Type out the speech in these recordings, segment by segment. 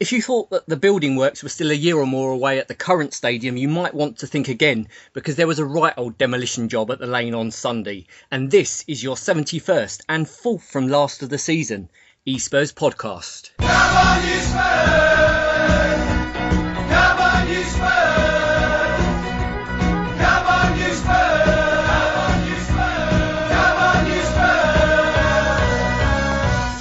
If you thought that the building works were still a year or more away at the current stadium, you might want to think again, because there was a right old demolition job at the Lane on Sunday. And this is your 71st and 4th from last of the season e-Spurs podcast. Come on, e-Spurs! Come on, e-Spurs! Come on, e-Spurs! Come on, e-Spurs!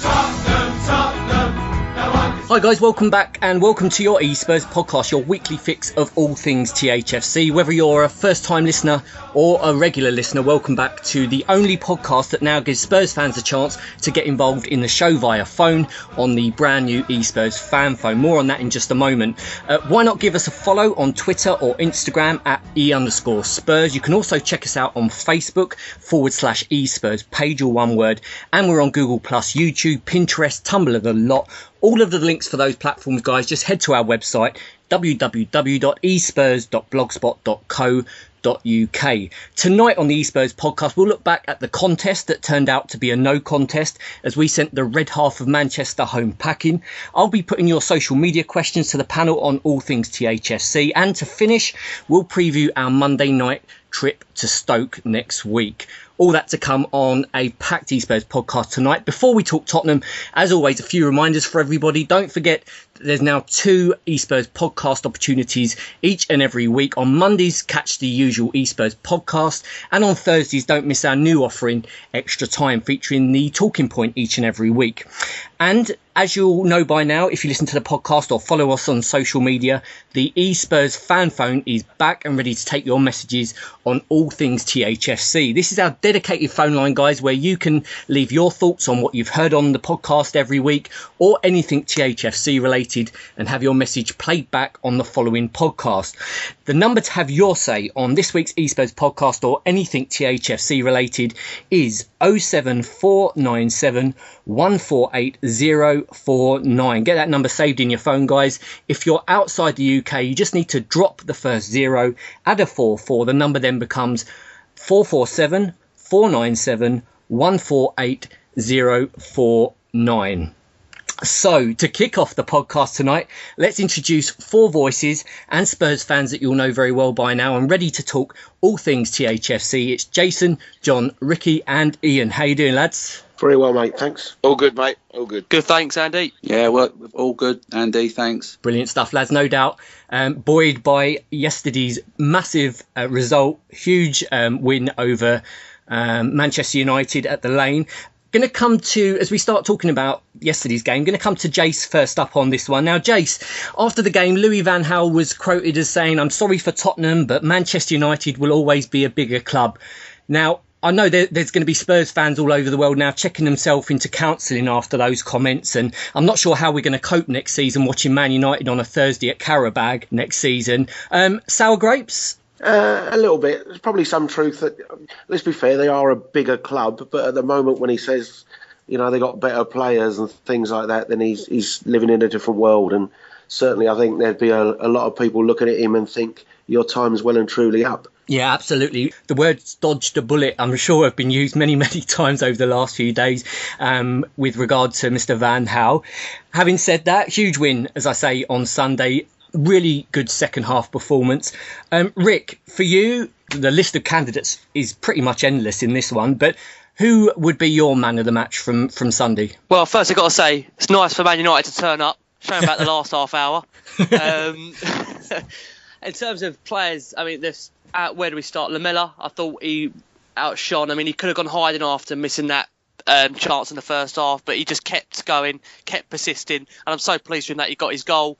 Tottenham, no one can... Hi guys, welcome back and welcome to your e-Spurs podcast, your weekly fix of all things THFC. Whether you're a first time listener or a regular listener, welcome back to the only podcast that now gives Spurs fans a chance to get involved in the show via phone on the brand new e-Spurs fan phone. More on that in just a moment. Why not give us a follow on Twitter or Instagram at @e_Spurs. You can also check us out on Facebook /e-Spurs, page or one word. And we're on Google+, YouTube, Pinterest, Tumblr, the lot. All of the links for those platforms, guys, just head to our website, www.espurs.blogspot.co.uk. Tonight on the e-Spurs podcast, we'll look back at the contest that turned out to be a no contest as we sent the red half of Manchester home packing. I'll be putting your social media questions to the panel on all things THFC. And to finish, we'll preview our Monday night trip to Stoke next week. All that to come on a packed e-Spurs podcast tonight. Before we talk Tottenham, as always, a few reminders for everybody. Don't forget that there's now 2 e-Spurs podcast opportunities each and every week. On Mondays, catch the usual e-Spurs podcast. And on Thursdays, don't miss our new offering, Extra Time, featuring the talking point each and every week. And as you'll know by now, if you listen to the podcast or follow us on social media, the e-Spurs fan phone is back and ready to take your messages on all things THFC. This is our dedicated phone line, guys, where you can leave your thoughts on what you've heard on the podcast every week or anything THFC related and have your message played back on the following podcast. The number to have your say on this week's e-Spurs podcast or anything THFC related is 07497 148 049. Get that number saved in your phone, guys. If you're outside the UK, you just need to drop the first 0, add a 44. The number then becomes 447 497 148 049. So, to kick off the podcast tonight, let's introduce 4 voices and Spurs fans that you'll know very well by now and ready to talk all things THFC. It's Jason, John, Ricky and Ian. How you doing, lads? Very well, mate, thanks. All good, mate, all good. Good, thanks, Andy. Yeah, well, all good, Andy, thanks. Brilliant stuff, lads, no doubt. Buoyed by yesterday's massive result, huge win over Manchester United at the Lane. Going to come to, as we start talking about yesterday's game, going to come to Jace first up on this one. Now, Jace, after the game, Louis van Gaal was quoted as saying, "I'm sorry for Tottenham, but Manchester United will always be a bigger club." Now, I know there's going to be Spurs fans all over the world now checking themselves into counselling after those comments, and I'm not sure how we're going to cope next season watching Man United on a Thursday at Qarabag next season. Sour grapes? A little bit. There's probably some truth that, let's be fair, they are a bigger club, but at the moment when he says, you know, they got better players and things like that, then he's living in a different world. And certainly I think there'd be a lot of people looking at him and think your time's well and truly up. Yeah, absolutely. The words dodged a bullet, I'm sure, have been used many, many times over the last few days with regard to Mr. Van Gaal. Having said that, huge win, as I say, on Sunday. Really good second half performance. Rick, for you, the list of candidates is pretty much endless in this one, but who would be your man of the match from Sunday? Well, first I've got to say, it's nice for Man United to turn up, showing back the last half hour. In terms of players, I mean, where do we start? Lamela, I thought he outshone. I mean, he could have gone hiding after missing that chance in the first half, but he just kept going, kept persisting, and I'm so pleased with him that he got his goal.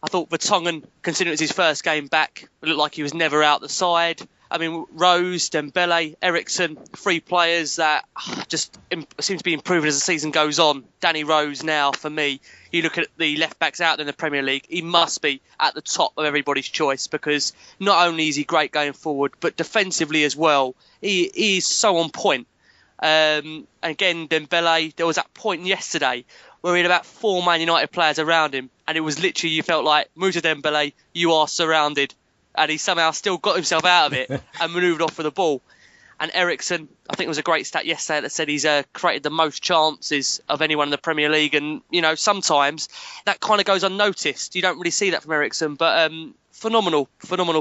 I thought Vertonghen, considering it was his first game back, it looked like he was never out the side. I mean, Rose, Dembele, Eriksen, 3 players that just seem to be improving as the season goes on. Danny Rose now, for me, you look at the left-backs out in the Premier League, he must be at the top of everybody's choice because not only is he great going forward, but defensively as well, he is so on point. And again, Dembele, there was that point yesterday where he had about 4 Man United players around him, and it was literally, you felt like, Moussa Dembele, you are surrounded. And he somehow still got himself out of it and manoeuvred off with the ball. And Eriksen, I think it was a great stat yesterday that said he's created the most chances of anyone in the Premier League. And, sometimes that kind of goes unnoticed. You don't really see that from Eriksen, but phenomenal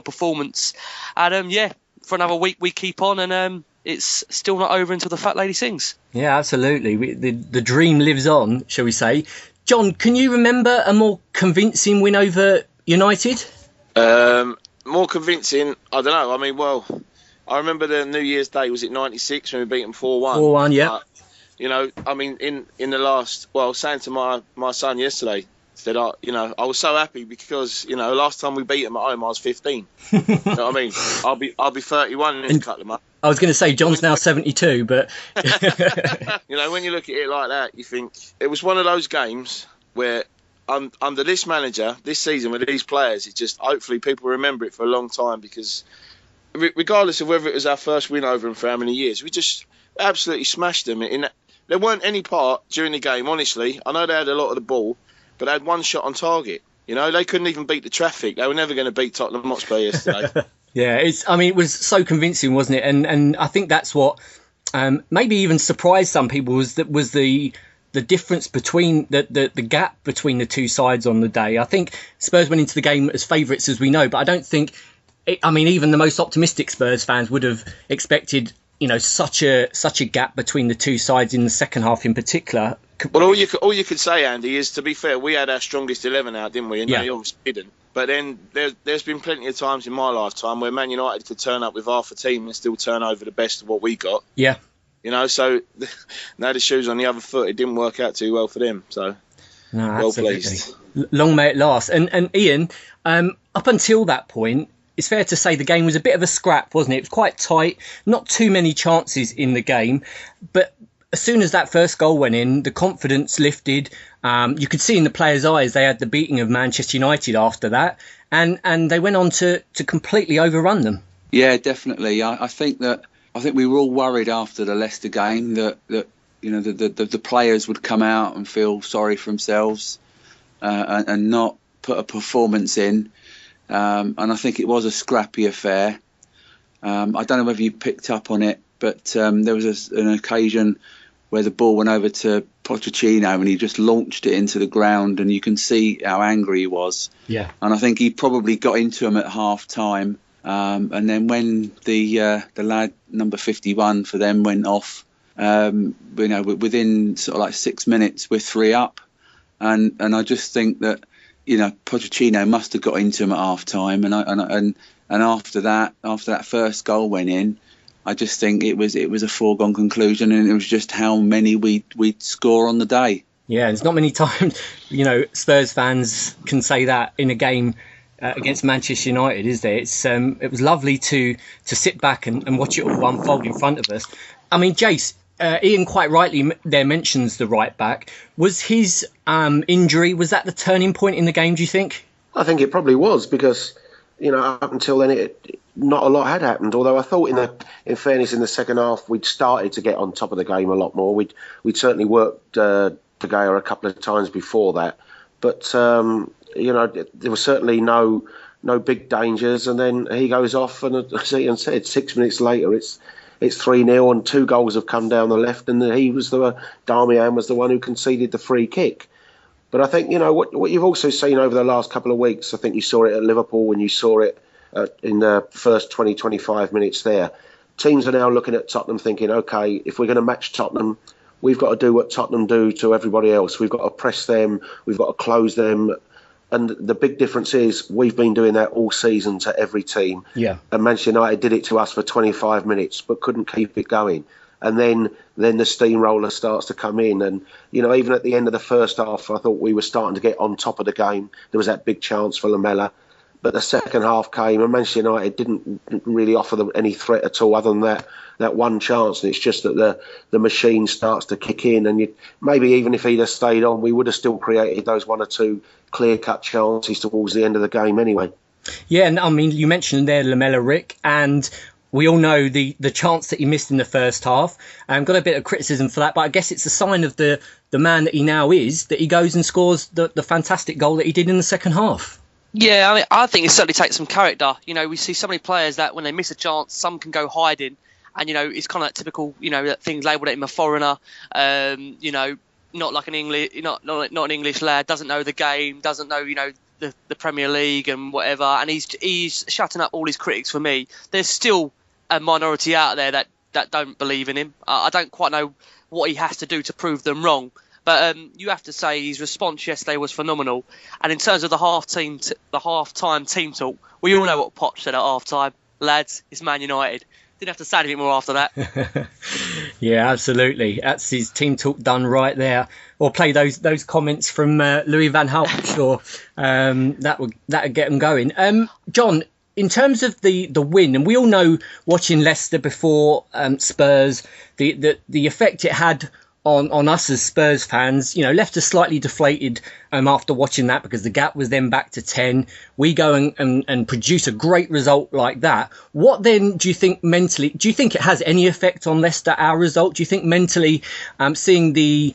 performance. And, for another week we keep on, and it's still not over until the fat lady sings. Yeah, absolutely. The dream lives on, shall we say. John, can you remember a more convincing win over United? More convincing, I don't know. I mean, I remember the New Year's Day, was it 96 when we beat them 4-1? 4-1, yeah. In the last, saying to my son yesterday, said, I was so happy because, last time we beat them at home, I was 15. You know what I mean? I'll be 31 in a couple of months. I was going to say, John's now 72, but... when you look at it like that, you think it was one of those games where under this manager, this season, with these players, it's just, hopefully people remember it for a long time, because regardless of whether it was our first win over them for how many years, we just absolutely smashed them. There weren't any part during the game, honestly. I know they had a lot of the ball, but they had one shot on target. They couldn't even beat the traffic. They were never going to beat Tottenham Hotspur yesterday. Yeah, it was so convincing, wasn't it? And I think that's what maybe even surprised some people was the difference between the gap between the two sides on the day. I think Spurs went into the game as favourites, as we know, but I don't think, even the most optimistic Spurs fans would have expected, such a gap between the two sides in the second half in particular. Well, all you could say, Andy, is, to be fair, we had our strongest 11 out, didn't we? And they obviously didn't. But then there's been plenty of times in my lifetime where Man United could turn up with half a team and still turn over the best of what we got. Yeah. So now the shoe's on the other foot. It didn't work out too well for them. So well pleased. Long may it last. And Ian, up until that point, it's fair to say the game was a bit of a scrap, wasn't it? It was quite tight, not too many chances in the game, but as soon as that first goal went in, the confidence lifted. You could see in the players' eyes they had the beating of Manchester United after that, and they went on to completely overrun them. Yeah, definitely. I think we were all worried after the Leicester game that the players would come out and feel sorry for themselves and not put a performance in. And I think it was a scrappy affair. I don't know whether you picked up on it, but there was an occasion where the ball went over to Pochettino and he just launched it into the ground, and you can see how angry he was. Yeah. And I think he probably got into him at half time. And then when the lad number 51 for them went off, within sort of like 6 minutes we're 3 up, and I just think that Pochettino must have got into him at half time, and after that first goal went in, I just think it was a foregone conclusion, and it was just how many we'd score on the day. Yeah, there's not many times Spurs fans can say that in a game against Manchester United, is there? It was lovely to sit back and watch it all unfold in front of us. I mean, Jace, Ian quite rightly there mentions the right back. Was his injury, was that the turning point in the game, do you think? I think it probably was, because up until then not a lot had happened. Although I thought in fairness in the second half we'd started to get on top of the game a lot more. We'd certainly worked De Gea a couple of times before that, but there was certainly no big dangers. And then he goes off, and as Ian said, 6 minutes later it's 3-0 and 2 goals have come down the left, and Darmian was the one who conceded the free kick. But I think, what you've also seen over the last couple of weeks, I think you saw it at Liverpool when you saw it in the first 20-25 minutes there. Teams are now looking at Tottenham thinking, OK, if we're going to match Tottenham, we've got to do what Tottenham do to everybody else. We've got to press them, we've got to close them. And the big difference is we've been doing that all season to every team. Yeah. And Manchester United did it to us for 25 minutes but couldn't keep it going. And then the steamroller starts to come in. And, even at the end of the first half, I thought we were starting to get on top of the game. There was that big chance for Lamela. But the second half came and Manchester United didn't really offer them any threat at all other than that one chance. And it's just that the machine starts to kick in. And maybe even if he'd have stayed on, we would have still created those 1 or 2 clear-cut chances towards the end of the game anyway. Yeah, and I mean, you mentioned there Lamela, Rick, and we all know the chance that he missed in the first half. Got a bit of criticism for that, but I guess it's a sign of the man that he now is, that he goes and scores the fantastic goal that he did in the second half. Yeah, I mean, I think it certainly takes some character. We see so many players that when they miss a chance, some can go hiding, And, it's kind of like typical, that things labelled at him a foreigner, not like an English, not an English lad, doesn't know the game, doesn't know, the Premier League and whatever. And he's shutting up all his critics for me. There's still a minority out there that don't believe in him. I don't quite know what he has to do to prove them wrong. But you have to say his response yesterday was phenomenal. And in terms of the half-time team talk, we all know what Poch said at half-time. Lads, it's Man United. Didn't have to say anything more after that. Yeah, absolutely. That's his team talk done right there. Or play those comments from Louis van Gaal, I'm sure. That would get them going. John, in terms of the win, and we all know watching Leicester before Spurs, the effect it had on us as Spurs fans, left us slightly deflated after watching that, because the gap was then back to 10. We go and produce a great result like that. What then do you think mentally, do you think it has any effect on Leicester, our result? Do you think mentally seeing the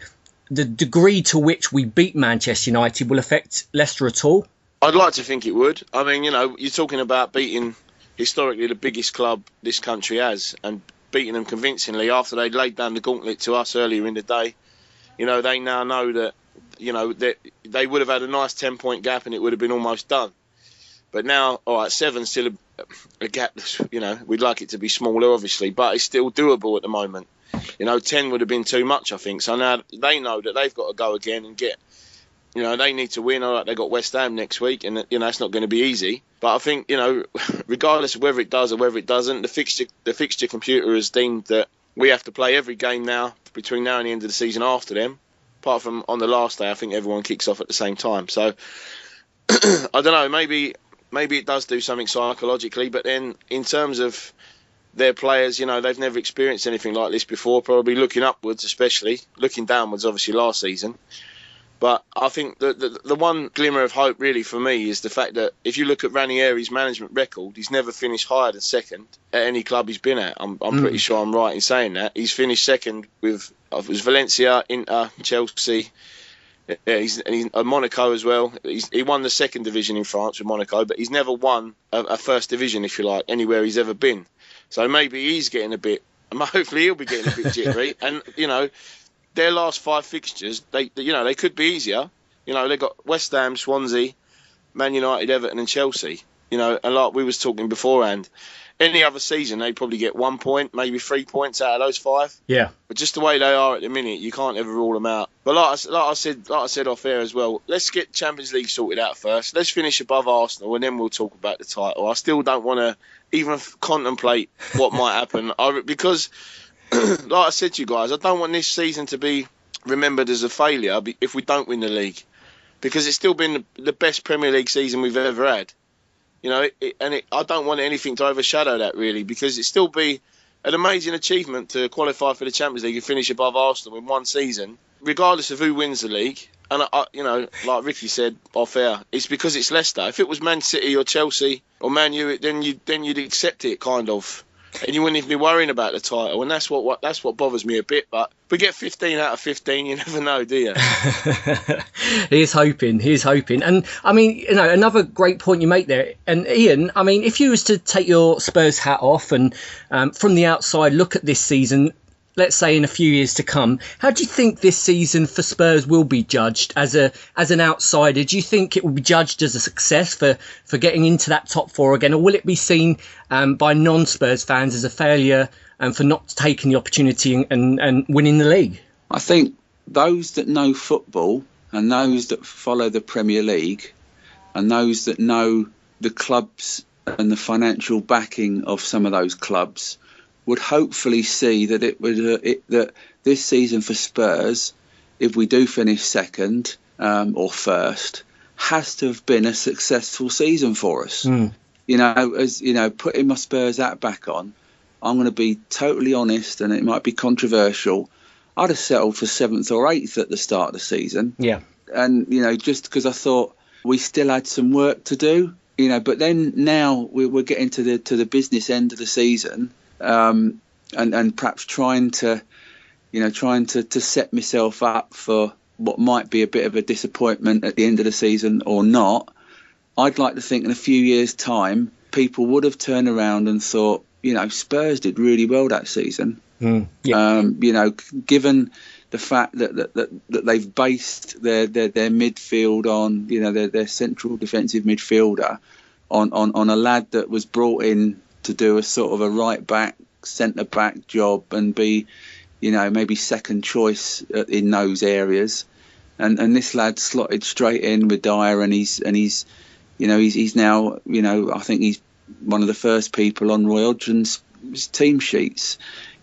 degree to which we beat Manchester United will affect Leicester at all? I'd like to think it would. I mean, you're talking about beating historically the biggest club this country has, and beating them convincingly after they'd laid down the gauntlet to us earlier in the day. They now know that, that they would have had a nice 10-point gap and it would have been almost done. But now, all right, 7's still a gap that's, we'd like it to be smaller, obviously, but it's still doable at the moment. 10 would have been too much, I think. So now they know that they've got to go again and get, they need to win. All right, they've got West Ham next week, and, it's not going to be easy. But I think, regardless of whether it does or whether it doesn't, the fixture computer has deemed that we have to play every game now, between now and the end of the season after them. Apart from on the last day, I think everyone kicks off at the same time. So, I don't know, maybe it does do something psychologically, but then in terms of their players, they've never experienced anything like this before, probably looking upwards especially, looking downwards obviously last season. But I think the one glimmer of hope really for me is the fact that if you look at Ranieri's management record, he's never finished higher than second at any club he's been at. I'm pretty sure I'm right in saying that. He's finished second with Valencia, Inter, Chelsea. He's Monaco as well. He won the second division in France with Monaco, but he's never won a first division, if you like, anywhere he's ever been. So maybe he's getting a bit, hopefully he'll be getting a bit jittery. And, their last 5 fixtures, they could be easier. They've got West Ham, Swansea, Man United, Everton and Chelsea. And like we was talking beforehand, any other season they'd probably get 1 point, maybe 3 points out of those 5. Yeah. But just the way they are at the minute, you can't ever rule them out. But like I said off air as well, let's get Champions League sorted out first. Let's finish above Arsenal and then we'll talk about the title. I still don't want to even contemplate what might happen because... like I said to you guys, I don't want this season to be remembered as a failure if we don't win the league, because it's still been the best Premier League season we've ever had. I don't want anything to overshadow that really, because it still be an amazing achievement to qualify for the Champions League and finish above Arsenal in one season, regardless of who wins the league. And like Ricky said off air, it's because it's Leicester. If it was Man City or Chelsea or Man U, then you'd accept it kind of. And you wouldn't even be worrying about the title, and that's what bothers me a bit. But if we get 15 out of 15, you never know, do you? He's hoping, and I mean, another great point you make there. And Ian, I mean, if you was to take your Spurs hat off and from the outside look at this season, let's say in a few years to come, how do you think this season for Spurs will be judged as an outsider? Do you think it will be judged as a success for getting into that top 4 again, or will it be seen by non-Spurs fans as a failure for not taking the opportunity and winning the league? I think those that know football and those that follow the Premier League and those that know the clubs and the financial backing of some of those clubs would hopefully see that that this season for Spurs, if we do finish second or first, has to have been a successful season for us. Putting my Spurs hat back on, I'm going to be totally honest, and it might be controversial. I'd have settled for 7th or 8th at the start of the season. Yeah, and just because I thought we still had some work to do. But then now we're getting to the business end of the season. And perhaps trying to set myself up for what might be a bit of a disappointment at the end of the season or not. I'd like to think in a few years' time, people would have turned around and thought, Spurs did really well that season. Yeah. Given the fact that they've based their midfield on, their central defensive midfielder on a lad that was brought in to do a sort of a right back, centre back job and be, maybe second choice in those areas. And this lad slotted straight in with Dyer, and he's now, I think he's one of the first people on Roy Hodgson's team sheets,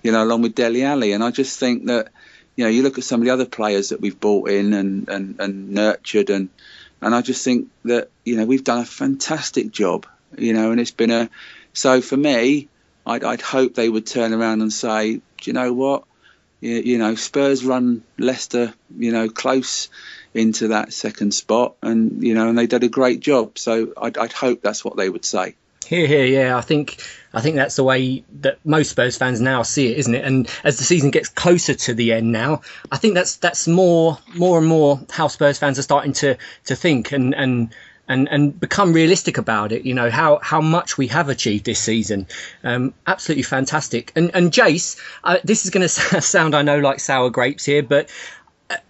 along with Dele Alli. And I just think that, you look at some of the other players that we've brought in and nurtured, and I just think that, we've done a fantastic job, and it's been so for me, I'd hope they would turn around and say, do you know what? Spurs run Leicester, close into that second spot, and and they did a great job. So I'd hope that's what they would say. Here, yeah. I think that's the way that most Spurs fans now see it, isn't it? And as the season gets closer to the end now, I think that's more and more how Spurs fans are starting to think and become realistic about it. How much we have achieved this season. Absolutely fantastic. And Jace, this is going to sound, I know, like sour grapes here, but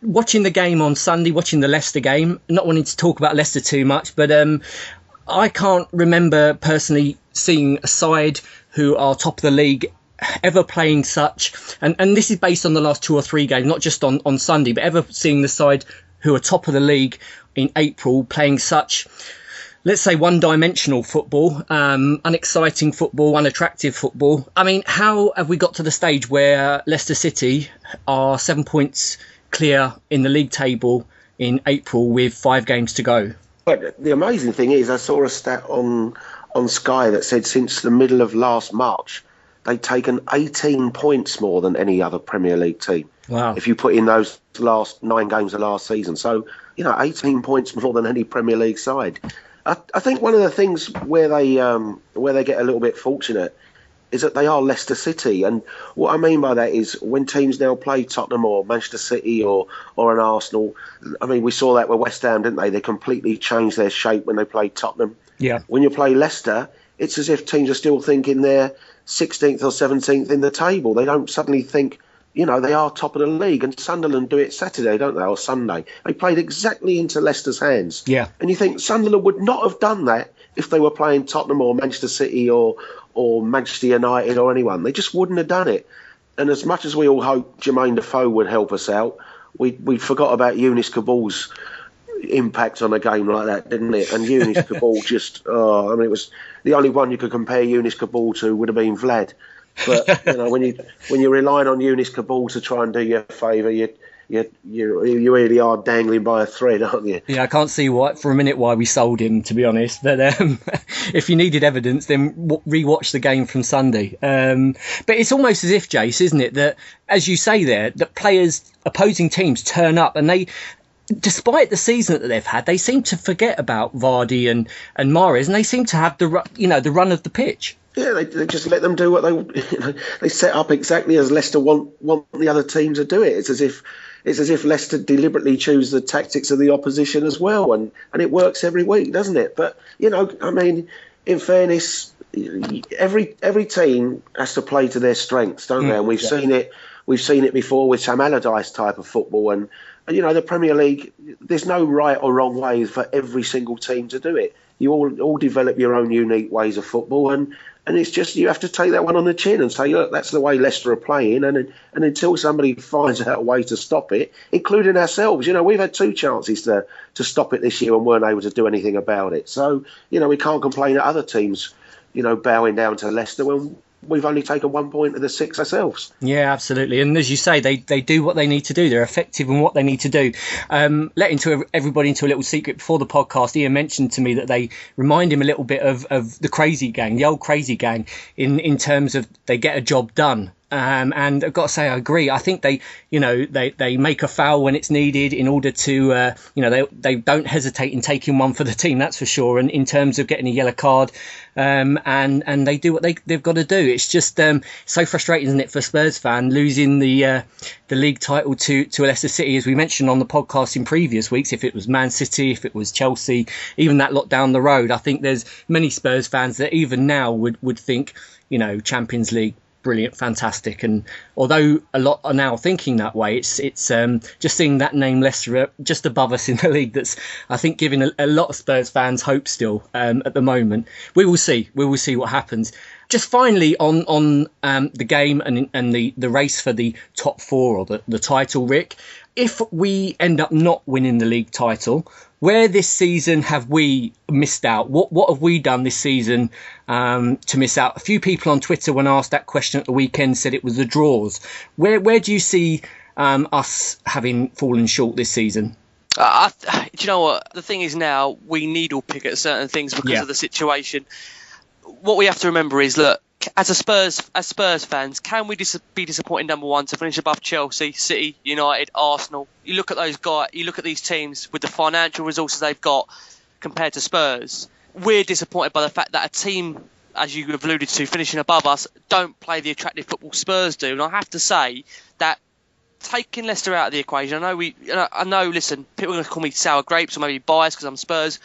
watching the game on Sunday, watching the Leicester game, not wanting to talk about Leicester too much, but I can't remember personally seeing a side who are top of the league ever playing such, and this is based on the last 2 or 3 games, not just on Sunday, but ever seeing the side who are top of the league in April playing such, let's say, one-dimensional football, unexciting football, unattractive football. I mean, how have we got to the stage where Leicester City are 7 points clear in the league table in April with 5 games to go? But the amazing thing is, I saw a stat on Sky that said since the middle of last March, they'd taken 18 points more than any other Premier League team. Wow. If you put in those last 9 games of last season. So, 18 points more than any Premier League side. I think one of the things where they get a little bit fortunate is that they are Leicester City. And what I mean by that is when teams now play Tottenham or Manchester City or an Arsenal, I mean, we saw that with West Ham, didn't they? They completely changed their shape when they played Tottenham. Yeah. When you play Leicester, it's as if teams are still thinking they're 16th or 17th in the table. They don't suddenly think, they are top of the league. And Sunderland do it Saturday, don't they, or Sunday. They played exactly into Leicester's hands. Yeah. And you think Sunderland would not have done that if they were playing Tottenham or Manchester City or Manchester United or anyone. They just wouldn't have done it. And as much as we all hope Jermaine Defoe would help us out, we forgot about Younis Kabul's impact on a game like that, didn't it? And Younis Kabul just, it was the only one you could compare Younis Kabul to would have been Vlad. But when you're relying on Younis Kabul to try and do you a favour, you really are dangling by a thread, aren't you? Yeah, I can't see for a minute why we sold him, to be honest. But if you needed evidence, then rewatch the game from Sunday. But it's almost as if, Jace, isn't it, that, as you say there, that opposing teams turn up and they, despite the season that they've had, they seem to forget about Vardy and Mahrez, and they seem to have the run of the pitch. Yeah, they just let them do what they set up exactly as Leicester want the other team to do it. It's as if Leicester deliberately choose the tactics of the opposition as well, and it works every week, doesn't it? But in fairness, every team has to play to their strengths, don't they? And we've seen it before with Sam Allardyce type of football, and the Premier League. There's no right or wrong way for every single team to do it. You all develop your own unique ways of football, and it's just you have to take that one on the chin and say, look, that's the way Leicester are playing, and until somebody finds out a way to stop it, including ourselves, we've had 2 chances to stop it this year and weren't able to do anything about it. So we can't complain at other teams, bowing down to Leicester when we've only taken 1 point of the 6 ourselves. Yeah, absolutely. And as you say, they do what they need to do. They're effective in what they need to do. Let everybody into a little secret. Before the podcast, Ian mentioned to me that they remind him a little bit of the Crazy Gang, the old Crazy Gang, in terms of they get a job done. And I've got to say, I agree. I think they make a foul when it's needed in order to, they don't hesitate in taking one for the team, that's for sure. And in terms of getting a yellow card, and they do what they've got to do. It's just so frustrating, isn't it, for Spurs fan losing the league title to Leicester City, as we mentioned on the podcast in previous weeks. If it was Man City, if it was Chelsea, even that lot down the road, I think there's many Spurs fans that even now would think, Champions League, brilliant, fantastic. And although a lot are now thinking that way, it's just seeing that name Leicester just above us in the league that's, I think, giving a lot of Spurs fans hope still at the moment. We will see what happens. Just finally on the game and the race for the top four or the title, Rick, if we end up not winning the league title, where this season have we missed out? What have we done this season to miss out? A few people on Twitter, when asked that question at the weekend, said it was the draws. Where do you see us having fallen short this season? Do you know what? The thing is now we needle pick at certain things because of the situation. What we have to remember is, look, as Spurs fans, can we be disappointed, number one, to finish above Chelsea, City, United, Arsenal? You look at those guys, you look at these teams with the financial resources they've got compared to Spurs. We're disappointed by the fact that a team, as you have alluded to, finishing above us, don't play the attractive football Spurs do. And I have to say that taking Leicester out of the equation, I know, listen, people are going to call me sour grapes or maybe biased because I'm Spurs.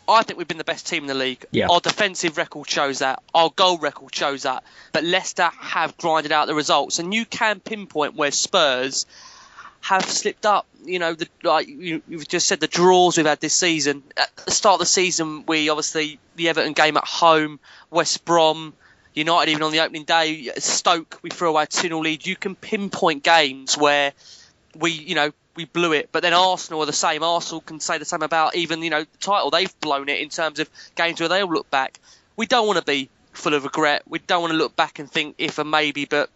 I think we've been the best team in the league. Yeah. Our defensive record shows that. Our goal record shows that. But Leicester have grinded out the results. And you can pinpoint where Spurs have slipped up. You've just said the draws we've had this season. At the start of the season, we obviously, the Everton game at home, West Brom, United even on the opening day, Stoke, we threw away a 2-0 lead. You can pinpoint games where we blew it, but then Arsenal are the same. Arsenal can say the same about even, the title. They've blown it in terms of games where they'll look back. We don't want to be full of regret. We don't want to look back and think if and maybe, but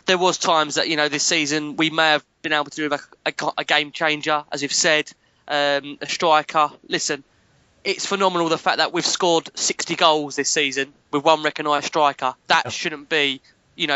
there was times that, this season we may have been able to do a game changer, as you've said, a striker. Listen, it's phenomenal the fact that we've scored 60 goals this season with one recognised striker. That shouldn't be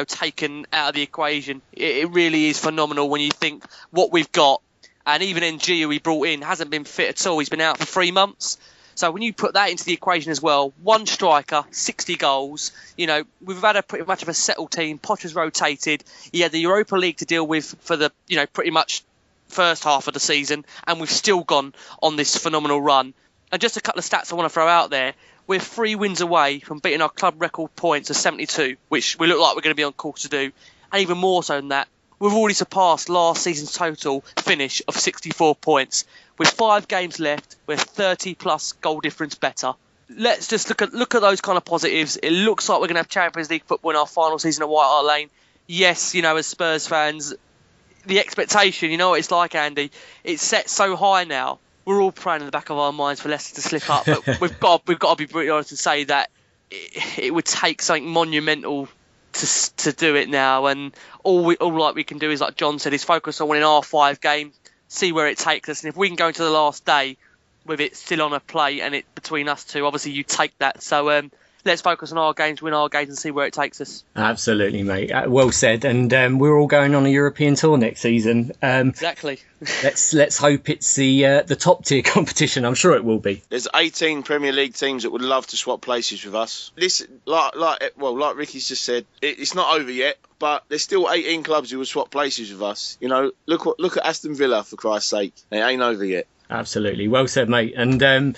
taken out of the equation. It really is phenomenal when you think what we've got. And even NG, who we brought in, hasn't been fit at all. He's been out for 3 months. So when you put that into the equation as well, one striker, 60 goals, we've had a pretty much of a settled team. Potter's rotated. He had the Europa League to deal with for the, pretty much first half of the season. And we've still gone on this phenomenal run. And just a couple of stats I want to throw out there. We're 3 wins away from beating our club record points of 72, which we look like we're going to be on course to do. And even more so than that, we've already surpassed last season's total finish of 64 points. With 5 games left, we're 30-plus goal difference better. Let's just look at those kind of positives. It looks like we're going to have Champions League football in our final season at White Hart Lane. Yes, as Spurs fans, the expectation, what it's like, Andy, it's set so high now. We're all praying in the back of our minds for Leicester to slip up, but we've got to be brutally honest and say that it would take something monumental to do it now. And all we can do is, like John said, is focus on winning our 5 games, see where it takes us, and if we can go into the last day with it still on a plate and it between us two, obviously you take that. So let's focus on our games, win our games, and see where it takes us. Absolutely, mate. Well said. And we're all going on a European tour next season. Exactly. let's hope it's the top tier competition. I'm sure it will be. There's 18 Premier League teams that would love to swap places with us. This, like Ricky's just said, it's not over yet. But there's still 18 clubs who will swap places with us. Look at Aston Villa, for Christ's sake. It ain't over yet. Absolutely. Well said, mate. And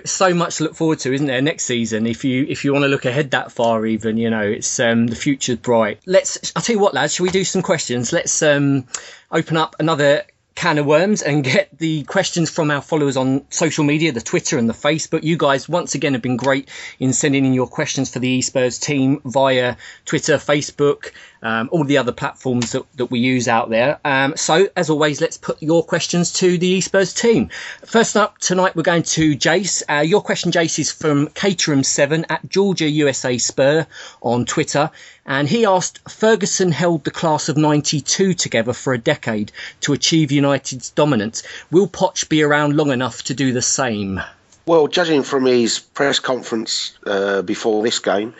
so much to look forward to, isn't there, next season? If you want to look ahead that far, even, it's the future's bright. I'll tell you what, lads, shall we do some questions? Let's open up another can of worms and get the questions from our followers on social media, the Twitter and the Facebook. You guys once again have been great in sending in your questions for the e-Spurs team via Twitter, Facebook, all the other platforms that we use out there. So as always, let's put your questions to the e-Spurs team. First up tonight, we're going to Jace. Your question, Jace, is from Caterham7 at Georgia USA Spur on Twitter. And he asked, Ferguson held the class of 92 together for a decade to achieve United's dominance. Will Poch be around long enough to do the same? Well, judging from his press conference before this game,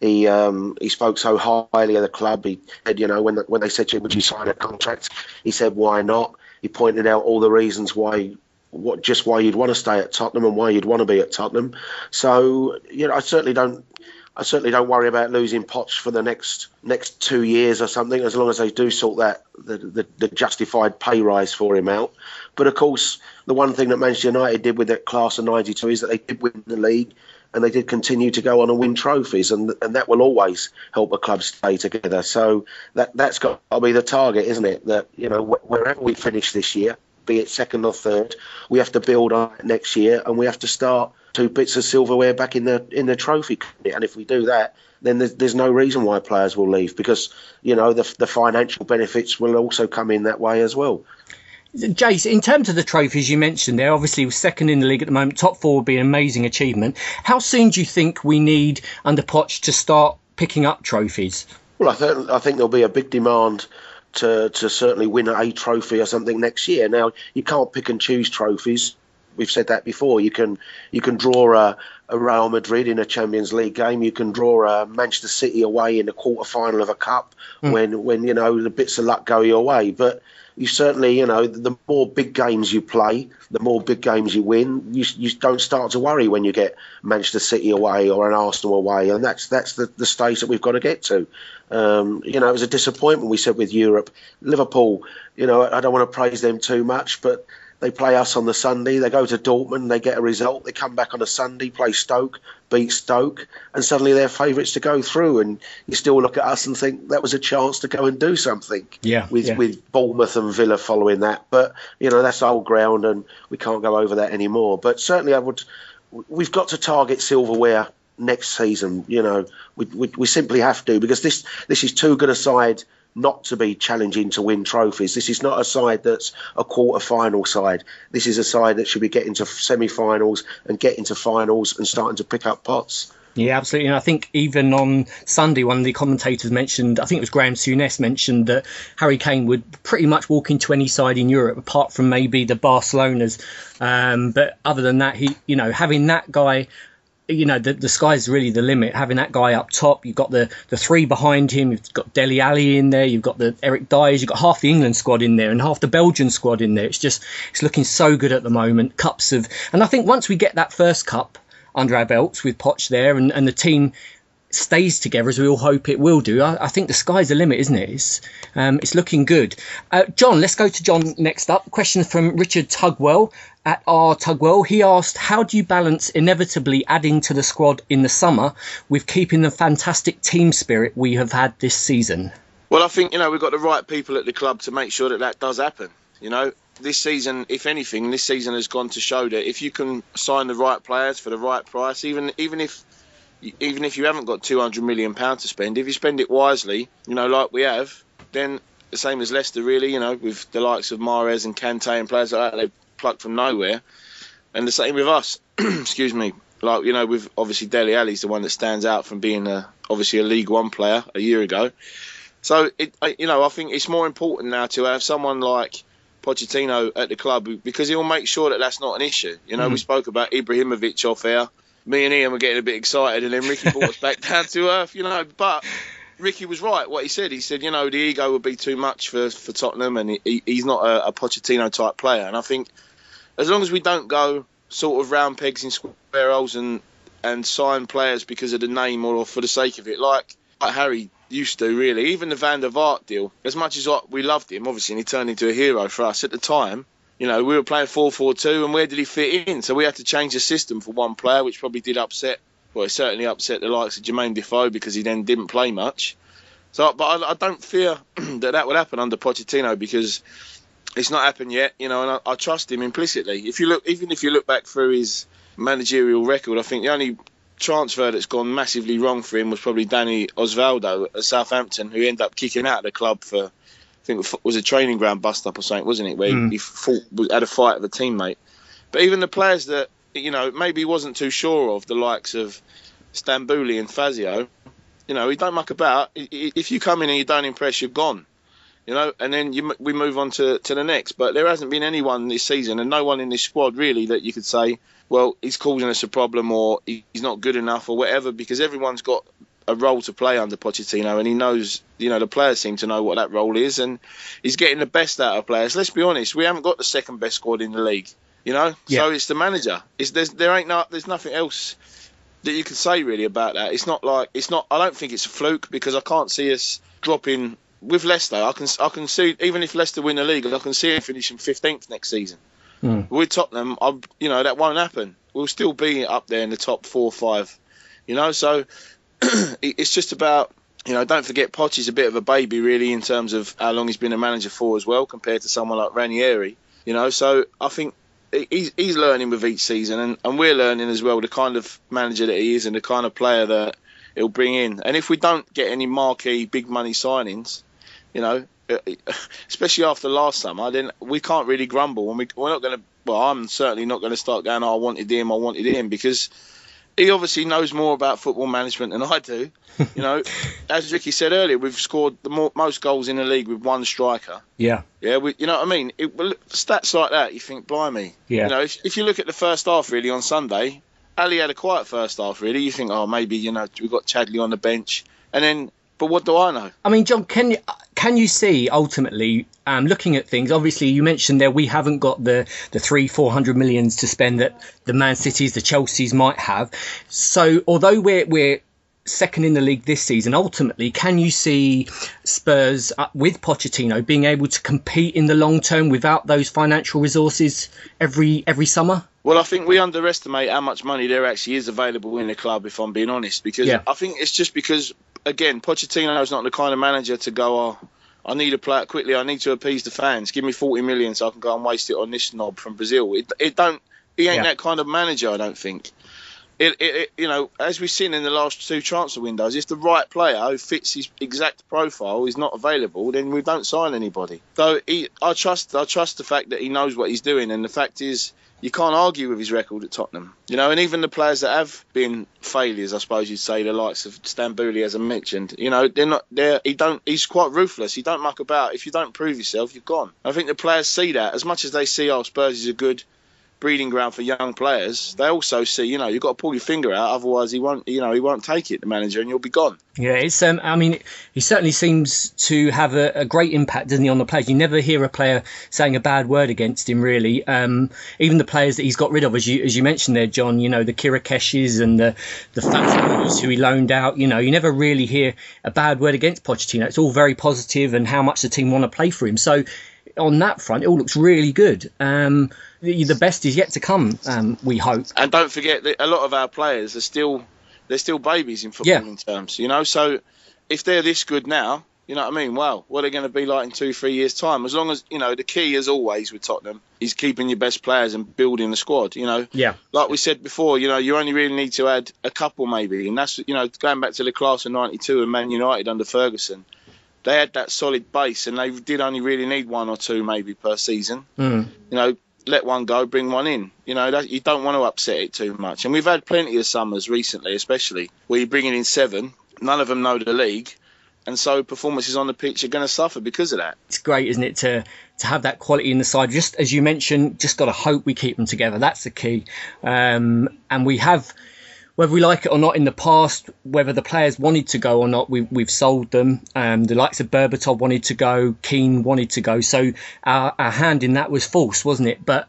he spoke so highly of the club. He said, when they said to him, "Would you sign a contract?" He said, "Why not?" He pointed out all the reasons why you'd want to stay at Tottenham and why you'd want to be at Tottenham. So, I certainly don't worry about losing Poch for the next 2 years or something, as long as they do sort that the justified pay rise for him out. But of course, the one thing that Manchester United did with that class of '92 is that they did win the league, and they did continue to go on and win trophies, and that will always help a club stay together. So that's got to be the target, isn't it? That wherever we finish this year, be it second or third, we have to build on it next year, and we have to start 2 bits of silverware back in the trophy cabinet. And if we do that, then there's no reason why players will leave, because the financial benefits will also come in that way as well. Jace, in terms of the trophies you mentioned, they're obviously second in the league at the moment. Top 4 would be an amazing achievement. How soon do you think we need under Poch to start picking up trophies? Well, I think there'll be a big demand to certainly win a trophy or something next year. Now, you can't pick and choose trophies. We've said that before. You can draw a Real Madrid in a Champions League game. You can draw a Manchester City away in the quarter-final of a cup when the bits of luck go your way. But you certainly, the more big games you play, the more big games you win. You don't start to worry when you get Manchester City away or an Arsenal away, and that's the stage that we've got to get to. It was a disappointment, we said, with Europe. Liverpool, I don't want to praise them too much, but they play us on the Sunday, they go to Dortmund, they get a result, they come back on a Sunday, play Stoke, beat Stoke, and suddenly they're favourites to go through, and you still look at us and think that was a chance to go and do something with Bournemouth and Villa following that. But, that's old ground, and we can't go over that anymore. But certainly we've got to target silverware next season. We simply have to, because this is too good a side not to be challenging to win trophies. This is not a side that's a quarter-final side. This is a side that should be getting to semi-finals and getting to finals and starting to pick up pots. Yeah, absolutely. And I think even on Sunday, one of the commentators mentioned, I think it was Graham Souness, mentioned that Harry Kane would pretty much walk into any side in Europe, apart from maybe the Barcelonas. But other than that, having that guy, the sky's really the limit. Having that guy up top, you've got the 3 behind him, you've got Dele Alli in there, you've got the Eric Dyers, you've got half the England squad in there and half the Belgian squad in there. It's looking so good at the moment. And I think once we get that first cup under our belts with Poch there and the team stays together, as we all hope it will do, I think the sky's the limit, isn't it? It's looking good. John, let's go to John next up. Question from Richard Tugwell at R Tugwell. He asked, how do you balance inevitably adding to the squad in the summer with keeping the fantastic team spirit we have had this season? Well, I think, we've got the right people at the club to make sure that does happen. This season, if anything, has gone to show that if you can sign the right players for the right price, even if you haven't got £200 million to spend, if you spend it wisely, like we have, then the same as Leicester, really, with the likes of Mahrez and Kante and players like that, they plucked from nowhere. And the same with us, excuse me, with obviously Dele Alli's the one that stands out from being obviously a League One player a year ago. So, I think it's more important now to have someone like Pochettino at the club, because he'll make sure that that's not an issue. We spoke about Ibrahimovic off air. Me and Ian were getting a bit excited, and then Ricky brought us back down to earth, But Ricky was right, what he said. He said, the ego would be too much for Tottenham, and he's not a Pochettino-type player. And I think as long as we don't go sort of round pegs in square holes and sign players because of the name or for the sake of it, like Harry used to, really. Even the Van der Vaart deal, as much as we loved him, obviously, and he turned into a hero for us at the time, we were playing 4-4-2, and where did he fit in? So we had to change the system for one player, which probably did upset, well, it certainly upset the likes of Jermaine Defoe, because he then didn't play much. So, but I don't fear that would happen under Pochettino, because it's not happened yet, and I trust him implicitly. Even if you look back through his managerial record, I think the only transfer that's gone massively wrong for him was probably Danny Osvaldo at Southampton, who ended up kicking out of the club for, I think it was a training ground bust-up or something, wasn't it, where he had a fight with a teammate. But even the players that, maybe he wasn't too sure of, the likes of Stambouli and Fazio, he don't muck about. If you come in and you don't impress, you're gone. you know, and then we move on to the next. But there hasn't been anyone this season, and no one in this squad really that you could say, well, he's causing us a problem or he's not good enough or whatever, because everyone's got a role to play under Pochettino, and he knows, you know, the players seem to know what that role is, and he's getting the best out of players. Let's be honest, we haven't got the second best squad in the league, you know, so it's the manager. There's nothing else that you can say really about that. I don't think it's a fluke, because I can't see us dropping with Leicester. I can see, even if Leicester win the league, I can see it finishing 15th next season. With Tottenham, you know, that won't happen. We'll still be up there in the top 4 or 5, you know, so it's just about, you know, don't forget Poch is a bit of a baby really in terms of how long he's been a manager for as well, compared to someone like Ranieri, you know, so I think he's learning with each season, and we're learning as well the kind of manager that he is and the kind of player that he'll bring in. And if we don't get any marquee big money signings, you know, especially after last summer, then we can't really grumble, and we're not going to, well, I'm certainly not going to start going, oh, I wanted him, because he obviously knows more about football management than I do. You know, as Ricky said earlier, we've scored the most goals in the league with one striker. Yeah. You know what I mean? Stats like that, you think, blimey. Yeah. You know, if you look at the first half really on Sunday, Ali had a quiet first half really. You think, oh, maybe, you know, we've got Chadley on the bench, and then. But what do I know? I mean, John, can you see ultimately, looking at things, obviously you mentioned there we haven't got the 300-400 millions to spend that the Man Cities, the Chelseas might have. So although we're second in the league this season, ultimately, can you see Spurs with Pochettino being able to compete in the long term without those financial resources every summer? Well, I think we underestimate how much money there actually is available in the club, if I'm being honest, because I think it's just because, again, Pochettino's not the kind of manager to go, oh, I need a player quickly, I need to appease the fans, give me 40 million so I can go and waste it on this knob from Brazil. He ain't that kind of manager, I don't think. You know, as we've seen in the last 2 transfer windows, if the right player who fits his exact profile is not available, then we don't sign anybody. So I trust the fact that he knows what he's doing, and the fact is, you can't argue with his record at Tottenham, you know. And even the players that have been failures, I suppose you'd say, the likes of Stambouli, as I mentioned, you know, they're not there. He's quite ruthless. He don't muck about. If you don't prove yourself, you're gone. I think the players see that as much as they see, oh, Spurs is a good breeding ground for young players. They also see, you know, you've got to pull your finger out, otherwise he won't take it, the manager, and you'll be gone. Yeah, it's I mean, he certainly seems to have a great impact, doesn't he, on the players? You never hear a player saying a bad word against him, really. Even the players that he's got rid of, as you mentioned there, John, you know, the Kirakeshis and the Fatimos who he loaned out, you know, you never really hear a bad word against Pochettino. It's all very positive, and how much the team want to play for him. So on that front, it all looks really good. The best is yet to come, we hope. And don't forget that a lot of our players are still babies in football in terms, you know. So if they're this good now, you know what I mean? Wow, what are they going to be like in 2-3 years' time? As long as, you know, the key, as always with Tottenham, is keeping your best players and building the squad, you know. Yeah. Like we said before, you know, you only really need to add a couple maybe. And that's, you know, going back to the class of 92 and Man United under Ferguson, they had that solid base, and they did only really need 1 or 2 maybe per season. You know, let one go, bring one in. You know, you don't want to upset it too much. And we've had plenty of summers recently, especially, where you're bringing in 7, none of them know the league, and so performances on the pitch are going to suffer because of that. It's great, isn't it, to have that quality in the side. Just as you mentioned, just got to hope we keep them together. That's the key. And we have, whether we like it or not, in the past, whether the players wanted to go or not, we've sold them. The likes of Berbatov wanted to go, Keane wanted to go. So our hand in that was false, wasn't it? But,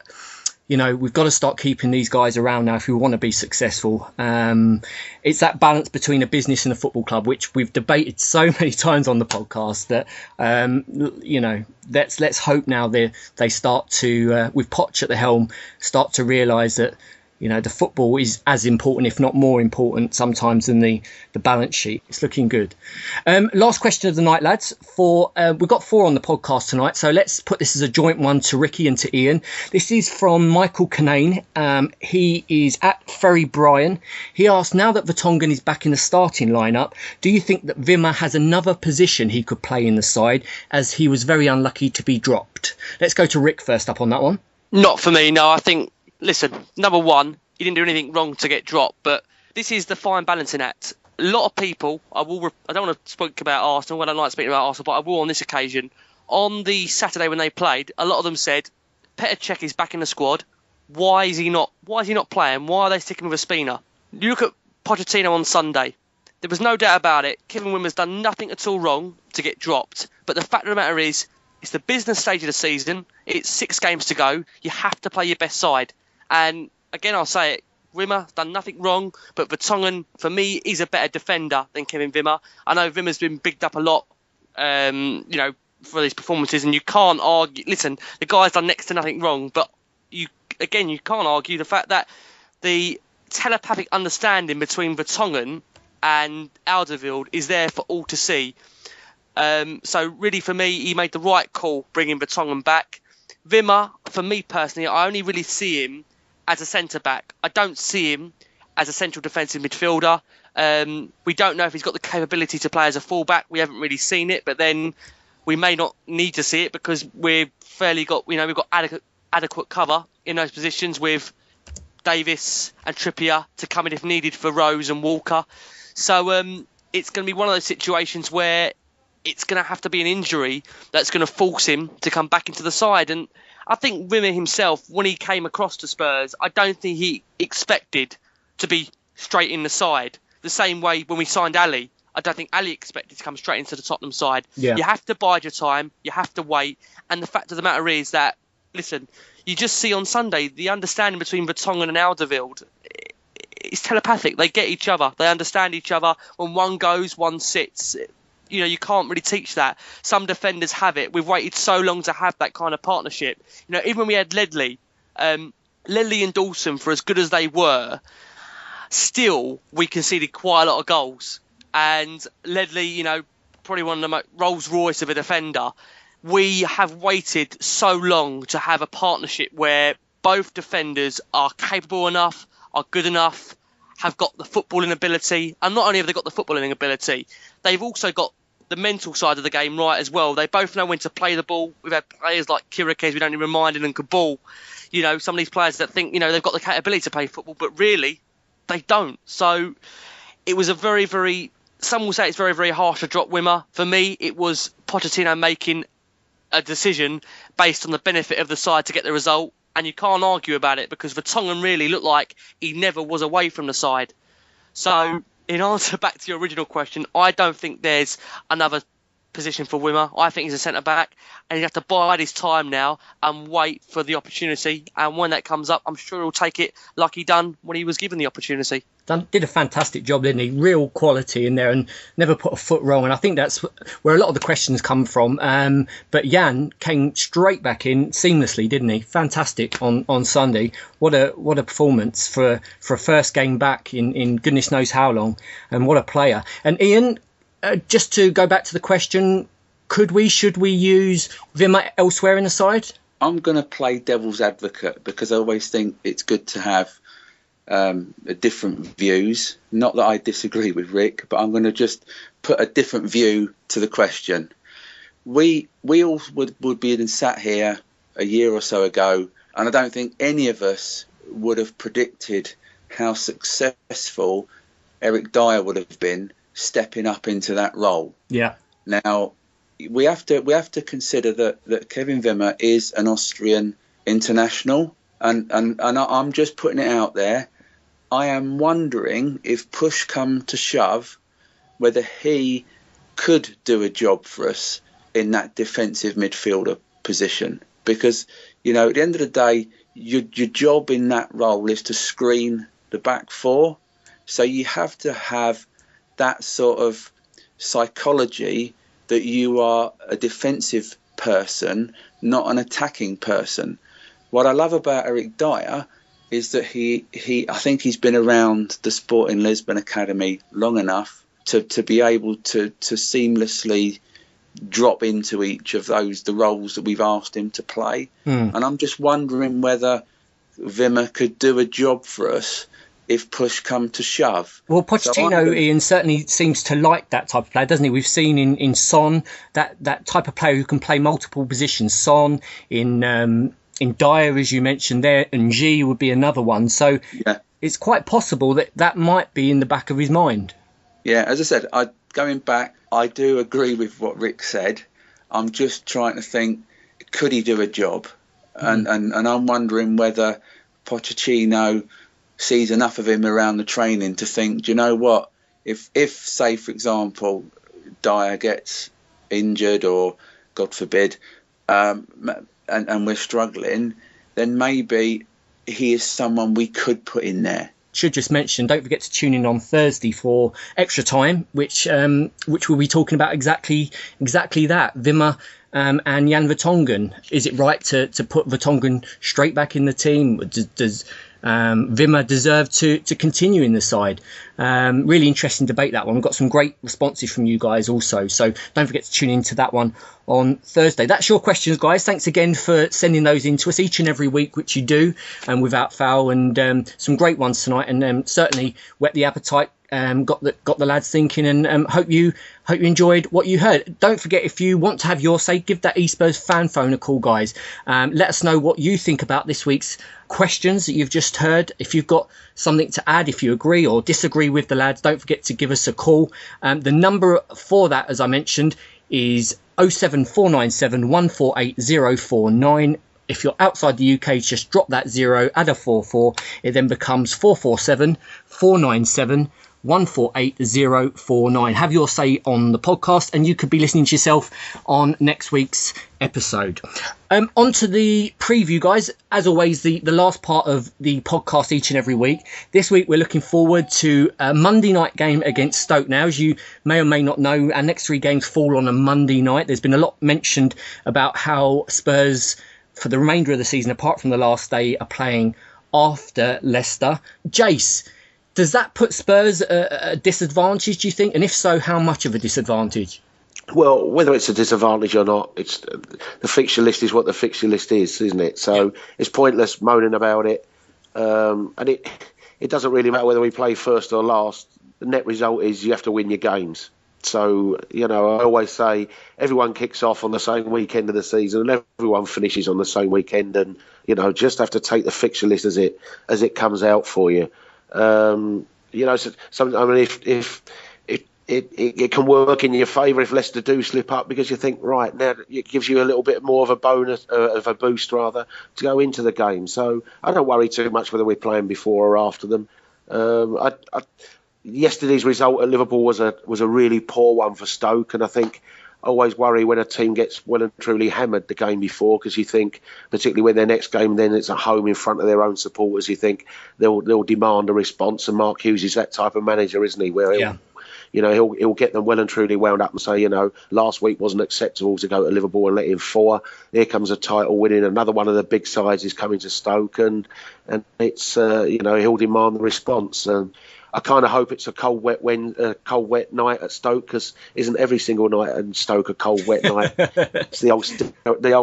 you know, we've got to start keeping these guys around now if we want to be successful. It's that balance between a business and a football club, which we've debated so many times on the podcast that, you know, let's hope now they start to, with Poch at the helm, start to realise that, you know, the football is as important, if not more important, sometimes than the balance sheet. It's looking good. Last question of the night, lads. We've got 4 on the podcast tonight, so let's put this as a joint one to Ricky and to Ian. This is from Michael Canane. He is at Ferry Brian. He asked, now that Vertonghen is back in the starting lineup, do you think that Wimmer has another position he could play in the side, as he was very unlucky to be dropped? Let's go to Rick first up on that one. Not for me, no. I think, listen, number one, he didn't do anything wrong to get dropped, but this is the fine balancing act. A lot of people, I don't want to speak about Arsenal, I don't like speaking about Arsenal, but I will on this occasion. on the Saturday when they played, a lot of them said, Petr Cech is back in the squad. Why is he not playing? Why are they sticking with Ospina? You look at Pochettino on Sunday. There was no doubt about it. Kevin Wimmer's done nothing at all wrong to get dropped. But the fact of the matter is, it's the business stage of the season. It's 6 games to go. You have to play your best side. And again, I'll say it. Wimmer done nothing wrong, but Vertonghen, for me, is a better defender than Kevin Wimmer. I know Wimmer's been bigged up a lot, for these performances, and you can't argue. Listen, the guy's done next to nothing wrong, but you can't argue the fact that the telepathic understanding between Vertonghen and Alderweireld is there for all to see. So really, for me, he made the right call bringing Vertonghen back. Wimmer, for me personally, I only really see him as a centre-back. I don't see him as a central defensive midfielder. We don't know if he's got the capability to play as a full-back. We haven't really seen it, but then we may not need to see it because we've got adequate cover in those positions with Davis and Trippier to come in if needed for Rose and Walker. So it's going to be one of those situations where it's going to have to be an injury that's going to force him to come back into the side. And I think Wimmer himself, when he came across to Spurs, I don't think he expected to be straight in the side. The same way when we signed Ali, I don't think Ali expected to come straight into the Tottenham side. Yeah. You have to bide your time. You have to wait. And the fact of the matter is that, listen, you just see on Sunday the understanding between Vertonghen and Alderweireld. It's telepathic. They get each other. They understand each other. When one goes, one sits. You can't really teach that. Some defenders have it. We've waited so long to have that kind of partnership. Even when we had Ledley and Dawson, for as good as they were, still we conceded quite a lot of goals. And Ledley, probably one of the most Rolls Royce of a defender. We have waited so long to have a partnership where both defenders are capable enough, are good enough, have got the footballing ability. And not only have they got the footballing ability, they've also got the mental side of the game right as well. They both know when to play the ball. We've had players like Kirakes, we don't even remind, and Kabul. Some of these players that think, they've got the capability to play football, but really, they don't. So it was a very, very... Some will say it's very, very harsh to drop Wimmer. For me, it was Pochettino making a decision based on the benefit of the side to get the result. And you can't argue about it because Vertonghen really looked like he never was away from the side. So, in answer back to your original question, I don't think there's another position for Wimmer. I think he's a centre-back and he'd have to bide his time now and wait for the opportunity. And when that comes up, I'm sure he'll take it like he done when he was given the opportunity. Did a fantastic job, didn't he? Real quality in there and never put a foot wrong. And I think that's where a lot of the questions come from. But Jan came straight back in seamlessly, didn't he? Fantastic on Sunday. What a performance for a first game back in goodness knows how long. And what a player. And Ian, just to go back to the question, should we use Wimmer elsewhere in the side? I'm going to play devil's advocate because I always think it's good to have different views. Not that I disagree with Rick, but I'm going to just put a different view to the question. We all would be sat here a year or so ago, and I don't think any of us would have predicted how successful Eric Dyer would have been stepping up into that role. Yeah. Now we have to consider that Kevin Wimmer is an Austrian international, and I'm just putting it out there. I am wondering if push come to shove, whether he could do a job for us in that defensive midfielder position. Because, at the end of the day, your job in that role is to screen the back four. So you have to have that sort of psychology that you are a defensive person, not an attacking person. What I love about Eric Dyer is that I think he's been around the Sporting Lisbon Academy long enough to be able to seamlessly drop into each of the roles that we've asked him to play. And I'm just wondering whether Wimmer could do a job for us if push come to shove. Well, Pochettino, Ian, certainly seems to like that type of player, doesn't he? We've seen in Son that type of player who can play multiple positions. Son, in Dyer, as you mentioned there, and G would be another one. So It's quite possible that might be in the back of his mind. Yeah, as I said, going back, I do agree with what Rick said. I'm just trying to think, could he do a job? And I'm wondering whether Pochettino sees enough of him around the training to think, do you know what? If say, for example, Dyer gets injured or, God forbid, and we're struggling, then maybe he is someone we could put in there. Should just mention, don't forget to tune in on Thursday for Extra Time, which we'll be talking about exactly that. Wimmer and Jan Vertonghen. Is it right to put Vertonghen straight back in the team? Does Wimmer deserve to continue in the side? Really interesting debate, that one. We've got some great responses from you guys also, so don't forget to tune into that one on Thursday. That's your questions, guys. Thanks again for sending those in to us each and every week, which you do, and without foul, and some great ones tonight, and certainly whet the appetite. Got the lads thinking, and hope you enjoyed what you heard. Don't forget, if you want to have your say, give that e-Spurs fan phone a call, guys. Let us know what you think about this week's questions that you've just heard. If you've got something to add, if you agree or disagree with the lads, don't forget to give us a call. The number for that, as I mentioned, is 07497 148 049. If you're outside the UK, just drop that 0, add a 44. It then becomes 447 497 148049. Have your say on the podcast, and you could be listening to yourself on next week's episode. On to the preview, guys. As always, the last part of the podcast each and every week. This week we're looking forward to a Monday night game against Stoke. Now, as you may or may not know, our next 3 games fall on a Monday night. There's been a lot mentioned about how Spurs, for the remainder of the season, apart from the last day, are playing after Leicester. Jace, does that put Spurs at a disadvantage, do you think? And if so, how much of a disadvantage? Well, whether it's a disadvantage or not, it's the fixture list is what the fixture list is, isn't it? So it's pointless moaning about it. And it doesn't really matter whether we play first or last. The net result is you have to win your games. So, I always say everyone kicks off on the same weekend of the season and everyone finishes on the same weekend, and, just have to take the fixture list as it comes out for you. If it can work in your favour if Leicester do slip up, because you think, right, now it gives you a little bit more of a bonus, of a boost rather, to go into the game. So I don't worry too much whether we're playing before or after them. Yesterday's result at Liverpool was a really poor one for Stoke, and I think I always worry when a team gets well and truly hammered the game before, because you think, particularly when their next game then it's at home in front of their own supporters, you think they'll demand a response. And Mark Hughes is that type of manager, isn't he? Where he'll get them well and truly wound up and say, last week wasn't acceptable to go to Liverpool and let in 4. Here comes a title winning. Another one of the big sides is coming to Stoke, and it's he'll demand the response. I kind of hope it's a cold, wet night at Stoke, because isn't every single night at Stoke a cold, wet night? It's the old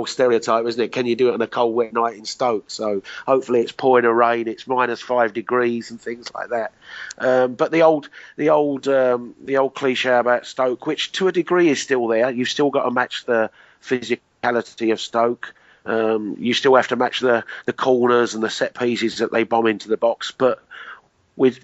stereotype, isn't it? Can you do it on a cold, wet night in Stoke? So hopefully it's pouring a rain, it's -5 degrees and things like that. But the old cliche about Stoke, which to a degree is still there. You've still got to match the physicality of Stoke. You still have to match the corners and the set pieces that they bomb into the box. But with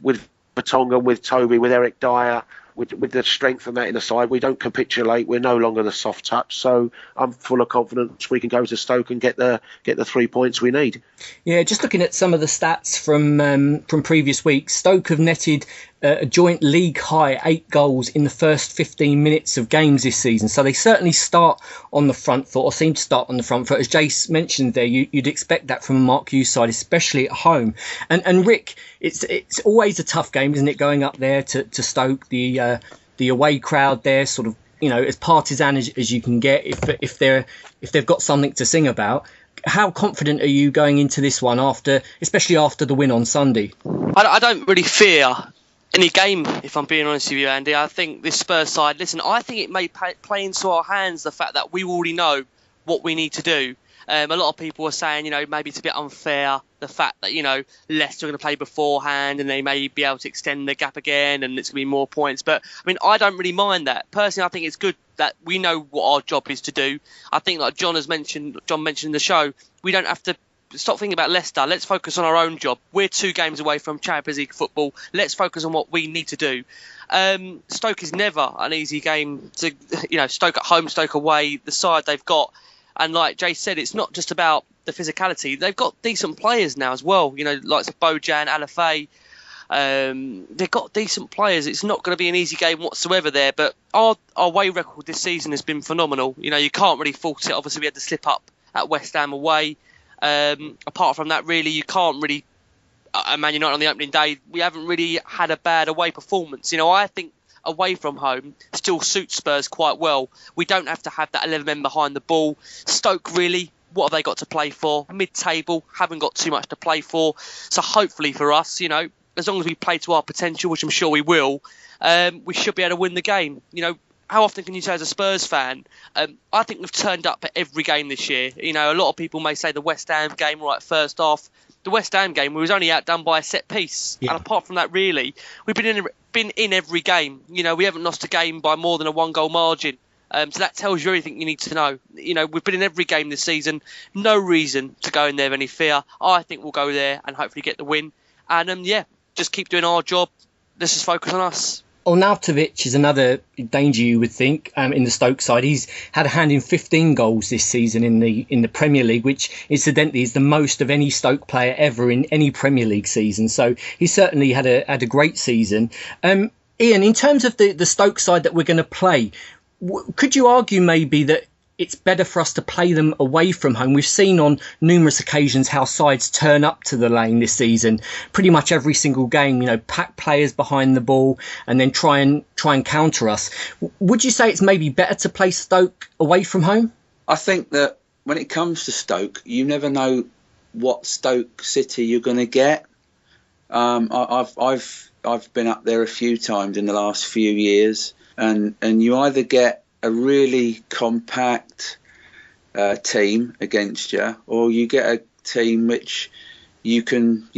Vertonghen, with Toby, with Eric Dyer, with the strength and that in the side, we don't capitulate. We're no longer the soft touch. So I'm full of confidence we can go to Stoke and get the 3 points we need. Yeah, just looking at some of the stats from previous weeks, Stoke have netted a joint league high 8 goals in the first 15 minutes of games this season. So they certainly start on the front foot, or seem to start on the front foot. As Jace mentioned there, you'd expect that from a Mark Hughes side, especially at home. And Rick, it's always a tough game, isn't it, going up there to Stoke? The away crowd there, sort of, as partisan as you can get, if they've got something to sing about. How confident are you going into this one, especially after the win on Sunday? I don't really fear any game, if I'm being honest with you, Andy. I think this Spurs side, I think it may play into our hands the fact that we already know what we need to do. A lot of people are saying, maybe it's a bit unfair, the fact that, Leicester are going to play beforehand and they may be able to extend the gap again and it's going to be more points. But, I don't really mind that. Personally, I think it's good that we know what our job is to do. I think, like John mentioned in the show, we don't have to stop thinking about Leicester. Let's focus on our own job. We're 2 games away from Champions League football. Let's focus on what we need to do. Stoke is never an easy game to, Stoke at home, Stoke away, the side they've got. And like Jay said, it's not just about the physicality. They've got decent players now as well, like Bojan, Alafay. They've got decent players. It's not going to be an easy game whatsoever there, but our away record this season has been phenomenal. You can't really fault it. Obviously, we had to slip up at West Ham away. Apart from that, really, you can't really... Man United on the opening day, we haven't really had a bad away performance. I think away from home still suits Spurs quite well. We don't have to have that 11 men behind the ball. Stoke, really, what have they got to play for? Mid-table, haven't got too much to play for. So hopefully for us, as long as we play to our potential, which I'm sure we will, we should be able to win the game. How often can you say as a Spurs fan, I think we've turned up at every game this year. A lot of people may say the West Ham game right first half. The West Ham game, we was only outdone by a set piece. Yeah. And apart from that, really, we've been in every game. We haven't lost a game by more than a 1-goal margin. So that tells you everything you need to know. We've been in every game this season. No reason to go in there with any fear. I think we'll go there and hopefully get the win. And, just keep doing our job. Let's just focus on us. Arnautovic is another danger, you would think, in the Stoke side. He's had a hand in 15 goals this season in the Premier League, which incidentally is the most of any Stoke player ever in any Premier League season. So he certainly had a great season. Ian, in terms of the Stoke side that we're going to play, could you argue maybe that it's better for us to play them away from home? We've seen on numerous occasions how sides turn up to the Lane this season. Pretty much every single game, pack players behind the ball and then try and counter us. Would you say it's maybe better to play Stoke away from home? I think that when it comes to Stoke, you never know what Stoke City you're going to get. I've been up there a few times in the last few years, and you either get a really compact team against you, or you get a team which you can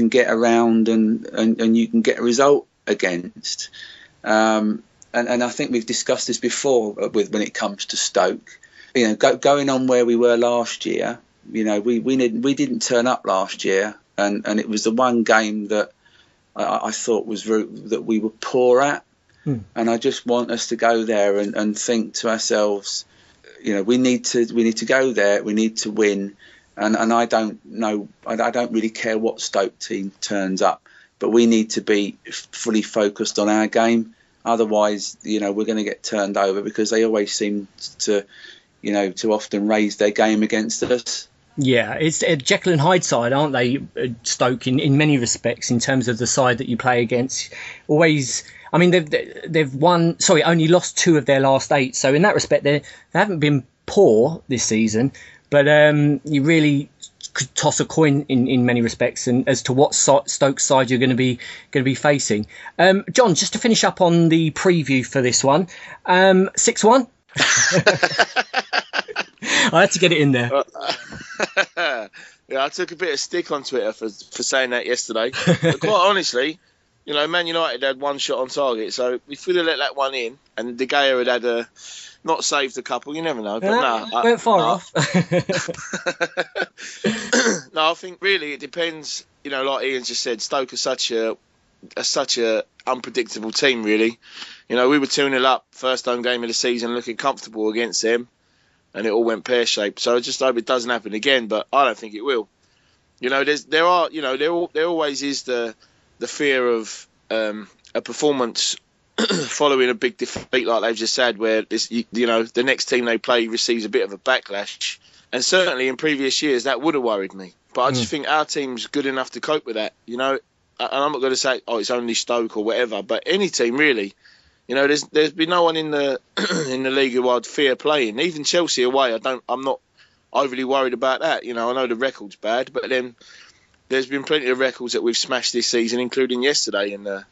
get around and you can get a result against. And I think we've discussed this before when it comes to Stoke. Going on where we were last year, we didn't turn up last year, and it was the one game that I thought that we were poor at. And I just want us to go there and think to ourselves, we need to go there, we need to win. And I don't know, I don't really care what Stoke team turns up, but we need to be fully focused on our game. Otherwise, we're going to get turned over, because they always seem to often raise their game against us. Yeah, it's a Jekyll and Hyde side, aren't they, Stoke, in many respects, in terms of the side that you play against. Always, I mean, they've only lost 2 of their last 8. So in that respect, they haven't been poor this season. But you really could toss a coin in many respects, and as to what Stoke side you're going to be facing. John, just to finish up on the preview for this one, 6-1. I had to get it in there. Yeah, I took a bit of stick on Twitter for saying that yesterday. But quite honestly, Man United had 1 shot on target, so if we'd have let that one in and De Gea had not saved a couple, you never know. But went far off. No, I think really it depends. Like Ian just said, Stoke are such a unpredictable team, really. We were 2-0 up first home game of the season, looking comfortable against them, and it all went pear-shaped. So I just hope it doesn't happen again, but I don't think it will. There always is the fear of a performance following a big defeat like they've just had, where the next team they play receives a bit of a backlash. And certainly in previous years that would have worried me. But I just think our team's good enough to cope with that. And I'm not going to say, it's only Stoke or whatever, but any team really. There's been no one in the in the league who I'd fear playing. Even Chelsea away, I'm not overly worried about that. I know the record's bad, but then there's been plenty of records that we've smashed this season, including yesterday in the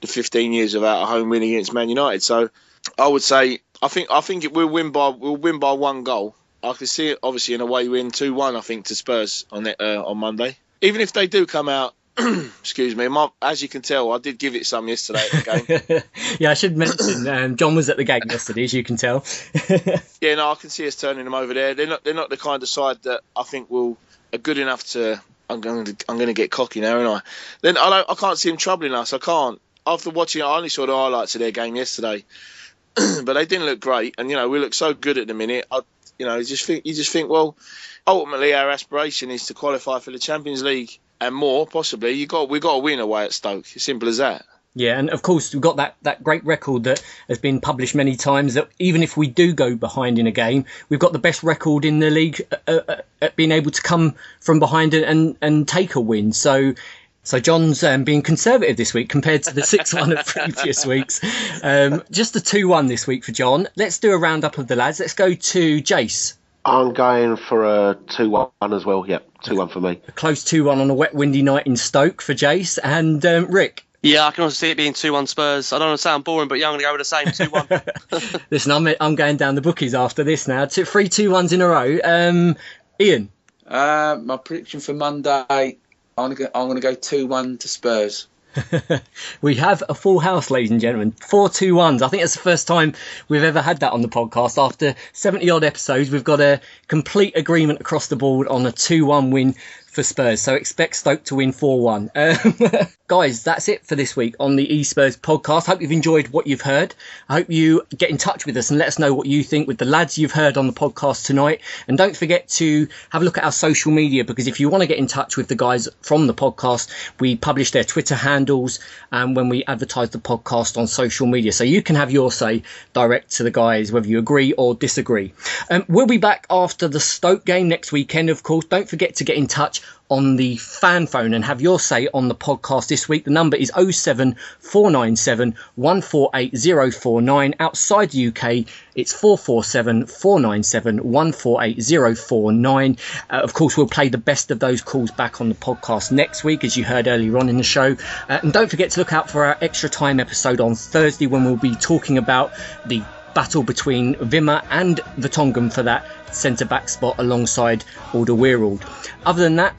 15 years of out of home win against Man United. So I would say I think we'll win by 1 goal. I could see it obviously in a away win 2-1. I think to Spurs on Monday. Even if they do come out Excuse me. As you can tell, I did give it some yesterday at the game. Yeah, I should mention John was at the game yesterday, as you can tell. Yeah, no, I can see us turning them over there. They're not the kind of side that I think are good enough to. I'm going to get cocky now, aren't I? Then I can't see them troubling us. I can't. After watching, I only saw the highlights of their game yesterday, but they didn't look great. And we look so good at the minute. You just think, well, ultimately our aspiration is to qualify for the Champions League and more, possibly. We've got to win away at Stoke. As simple as that. Yeah, and of course we've got that great record that has been published many times, that even if we do go behind in a game, we've got the best record in the league at being able to come from behind and take a win. So John's being conservative this week compared to the 6-1 of previous weeks. Just a 2-1 this week for John. Let's do a roundup of the lads. Let's go to Jace. I'm going for a 2-1 as well. Yep, 2-1 for me. A close 2-1 on a wet, windy night in Stoke for Jace. And Rick? Yeah, I can also see it being 2-1 Spurs. I don't want to sound boring, but yeah, I'm going to go with the same 2-1. Listen, I'm going down the bookies after this now. 3 2-1s in a row. Ian? My prediction for Monday, I'm going to go 2-1 to Spurs. We have a full house, ladies and gentlemen. 4 2-1s. I think it's the first time we've ever had that on the podcast. After 70 odd episodes, we've got a complete agreement across the board on a 2-1 win for Spurs. So expect Stoke to win 4-1. Guys, that's it for this week on the e-Spurs podcast. Hope you've enjoyed what you've heard. I hope you get in touch with us and let us know what you think with the lads you've heard on the podcast tonight. And don't forget to have a look at our social media, because if you want to get in touch with the guys from the podcast, we publish their Twitter handles when we advertise the podcast on social media. So you can have your say direct to the guys, whether you agree or disagree. We'll be back after the Stoke game next weekend, of course. Don't forget to get in touch on the fan phone and have your say on the podcast this week. The number is 07497 148 049. Outside the UK, it's 447 497 148 049. Of course, we'll play the best of those calls back on the podcast next week, as you heard earlier on in the show. And don't forget to look out for our extra time episode on Thursday, when we'll be talking about the battle between Wimmer and Vertonghen for that centre-back spot alongside Alderweireld. Other than that,